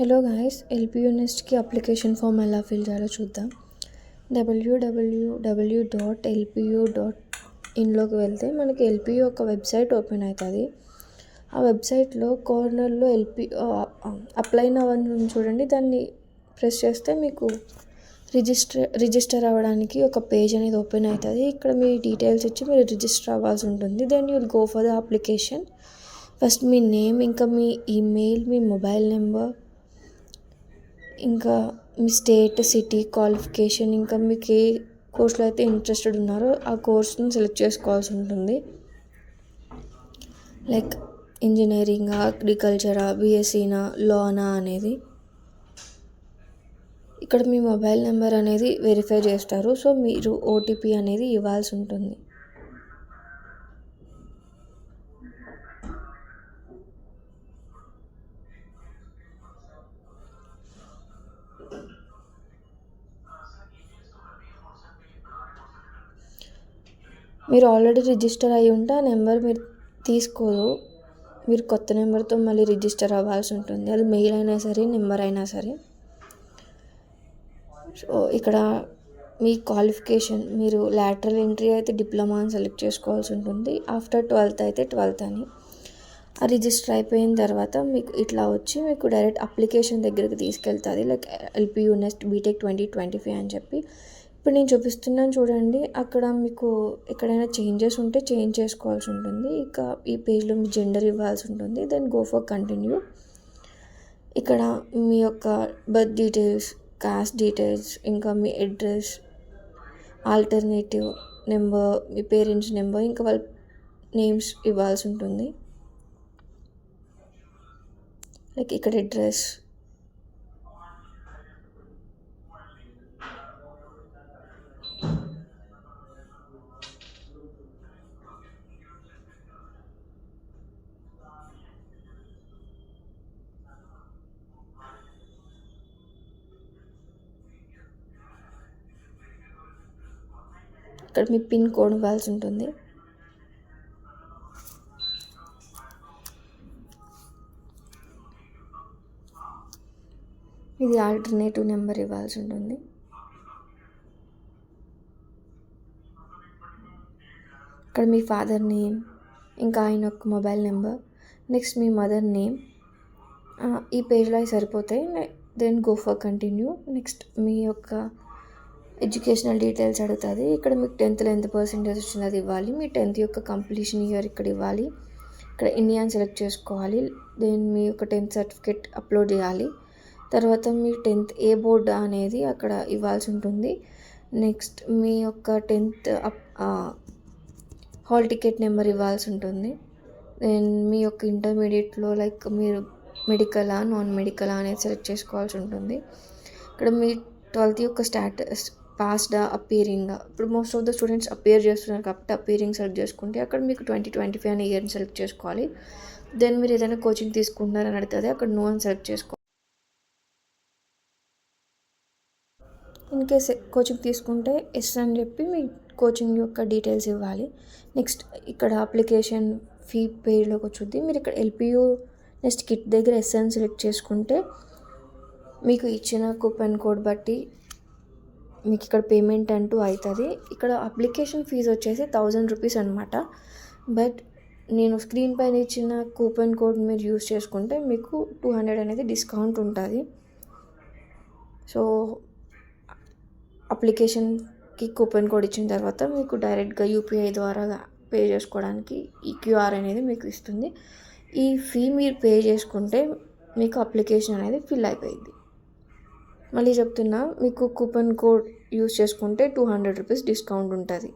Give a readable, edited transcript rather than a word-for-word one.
Hello guys, LPU నెస్ట్కి application form ఎలా fill చేయాలో చూద్దాం. www.lpu.in వెళ్తే మనకి ఎల్పియూ ఒక వెబ్సైట్ ఓపెన్ అవుతుంది. ఆ వెబ్సైట్లో కార్నర్లో అప్లై నౌ అని చూడండి. దాన్ని ప్రెస్ చేస్తే మీకు రిజిస్టర్ అవ్వడానికి ఒక పేజ్ అనేది ఓపెన్ అవుతుంది. ఇక్కడ మీ డీటెయిల్స్ ఇచ్చి మీరు రిజిస్టర్ అవ్వాల్సి ఉంటుంది. Then you will go for the application. First మీ నేమ్, ఇంకా మీ ఈమెయిల్, మీ మొబైల్ నెంబర్, ఇంకా మీ స్టేట్, సిటీ, క్వాలిఫికేషన్, ఇంకా మీకు ఏ కోర్స్లో అయితే ఇంట్రెస్టెడ్ ఉన్నారో ఆ కోర్స్ని సెలెక్ట్ చేసుకోవాల్సి ఉంటుంది. లైక్ ఇంజనీరింగా, అగ్రికల్చరా, బీఎస్సీనా, లానా అనేది. ఇక్కడ మీ మొబైల్ నెంబర్ అనేది వెరిఫై చేస్తారు. సో మీరు ఓటీపీ అనేది ఇవ్వాల్సి ఉంటుంది. మీరు ఆల్రెడీ రిజిస్టర్ అయ్యి ఉంటే ఆ నెంబర్ మీరు తీసుకోరు. మీరు కొత్త నెంబర్తో మళ్ళీ రిజిస్టర్ అవ్వాల్సి ఉంటుంది. అది మెయిల్ అయినా సరే, నెంబర్ అయినా సరే. సో ఇక్కడ మీ క్వాలిఫికేషన్, మీరు లాటరల్ ఎంట్రీ అయితే డిప్లొమా అని సెలెక్ట్ చేసుకోవాల్సి ఉంటుంది. ఆఫ్టర్ 12th అయితే 12th అని. ఆ రిజిస్టర్ అయిపోయిన తర్వాత మీకు ఇట్లా వచ్చి మీకు డైరెక్ట్ అప్లికేషన్ దగ్గరికి తీసుకెళ్తుంది. లైక్ ఎల్పియూ నెస్ట్ బీటెక్ 2025 అని చెప్పి. ఇప్పుడు నేను చూపిస్తున్నాను చూడండి. అక్కడ మీకు ఎక్కడైనా చేంజెస్ ఉంటే చేంజ్ చేసుకోవాల్సి ఉంటుంది. ఇక ఈ పేజ్లో మీ జెండర్ ఇవ్వాల్సి ఉంటుంది. Then go for continue. ఇక్కడ మీ యొక్క బర్త్ డీటెయిల్స్, కాస్ట్ డీటెయిల్స్, ఇంకా మీ అడ్రస్, ఆల్టర్నేటివ్ నెంబర్, మీ పేరెంట్స్ నెంబర్, ఇంకా వాళ్ళ నేమ్స్ ఇవ్వాల్సి ఉంటుంది. లైక్ ఇక్కడ అడ్రస్, ఇక్కడ మీ పిన్ కోడ్ ఇవ్వాల్సి ఉంటుంది. ఇది ఆల్టర్నేటివ్ నెంబర్ ఇవ్వాల్సి ఉంటుంది. ఇక్కడ మీ ఫాదర్ నేమ్, ఇంకా ఆయన యొక్క మొబైల్ నెంబర్, నెక్స్ట్ మీ మదర్ నేమ్. ఈ పేజ్లో అవి సరిపోతాయి. Then go for continue. Next మీ యొక్క ఎడ్యుకేషనల్ డీటెయిల్స్ అడుగుతుంది. ఇక్కడ మీకు 10th ఎంత పర్సెంటేజ్ వచ్చింది అది ఇవ్వాలి. మీ 10th యొక్క కంప్లీషన్ ఇయర్ ఇక్కడ ఇవ్వాలి. ఇక్కడ ఇండియా అని సెలెక్ట్ చేసుకోవాలి. దెన్ మీ యొక్క 10th సర్టిఫికేట్ అప్లోడ్ చేయాలి. తర్వాత మీ 10th ఏ బోర్డ్ అనేది అక్కడ ఇవ్వాల్సి ఉంటుంది. నెక్స్ట్ మీ యొక్క 10th హాల్ టికెట్ నెంబర్ ఇవ్వాల్సి ఉంటుంది. దెన్ మీ యొక్క ఇంటర్మీడియట్లో లైక్ మీరు మెడికలా, నాన్ మెడికలా అనేది సెలెక్ట్ చేసుకోవాల్సి ఉంటుంది. ఇక్కడ మీ 12th యొక్క స్టాటస్, పాస్డా, అపియరింగ్. ఇప్పుడు most of the students appear చేస్తున్నారు కాబట్టి అపియరింగ్ సెలెక్ట్ చేసుకుంటే అక్కడ మీకు 2025 అనే ఇయర్ని సెలెక్ట్ చేసుకోవాలి. దెన్ మీరు ఏదైనా కోచింగ్ తీసుకుంటున్నారని అడుగుతుంది. అక్కడ నో అని సెలెక్ట్ చేసుకోవాలి. ఇన్ కేస్ కోచింగ్ తీసుకుంటే ఎస్ అని చెప్పి మీ కోచింగ్ యొక్క డీటెయిల్స్ ఇవ్వాలి. నెక్స్ట్ ఇక్కడ అప్లికేషన్ ఫీ పేజ్లోకి వచ్చుద్ది. మీరు ఇక్కడ ఎల్పియూ నెక్స్ట్ కిట్ దగ్గర ఎస్ అని సెలెక్ట్ చేసుకుంటే మీకు ఇచ్చిన కూపన్ కోడ్ బట్టి మీకు ఇక్కడ పేమెంట్ అంటూ అవుతుంది. ఇక్కడ అప్లికేషన్ ఫీజు వచ్చేసి 1000 రూపీస్ అనమాట. బట్ నేను స్క్రీన్ పైన ఇచ్చిన కూపన్ కోడ్ మీరు యూస్ చేసుకుంటే మీకు 200 అనేది డిస్కౌంట్ ఉంటుంది. సో అప్లికేషన్కి కూపన్ కోడ్ ఇచ్చిన తర్వాత మీకు డైరెక్ట్గా యూపీఐ ద్వారా పే చేసుకోవడానికి ఈ క్యూఆర్ అనేది మీకు ఇస్తుంది. ఈ ఫీ మీరు పే చేసుకుంటే మీకు అప్లికేషన్ అనేది ఫిల్ అయిపోయింది. మళ్ళీ చెప్తున్నా, మీకు కూపన్ కోడ్ యూస్ చేసుకుంటే 200 రూపీస్ డిస్కౌంట్ ఉంటుంది.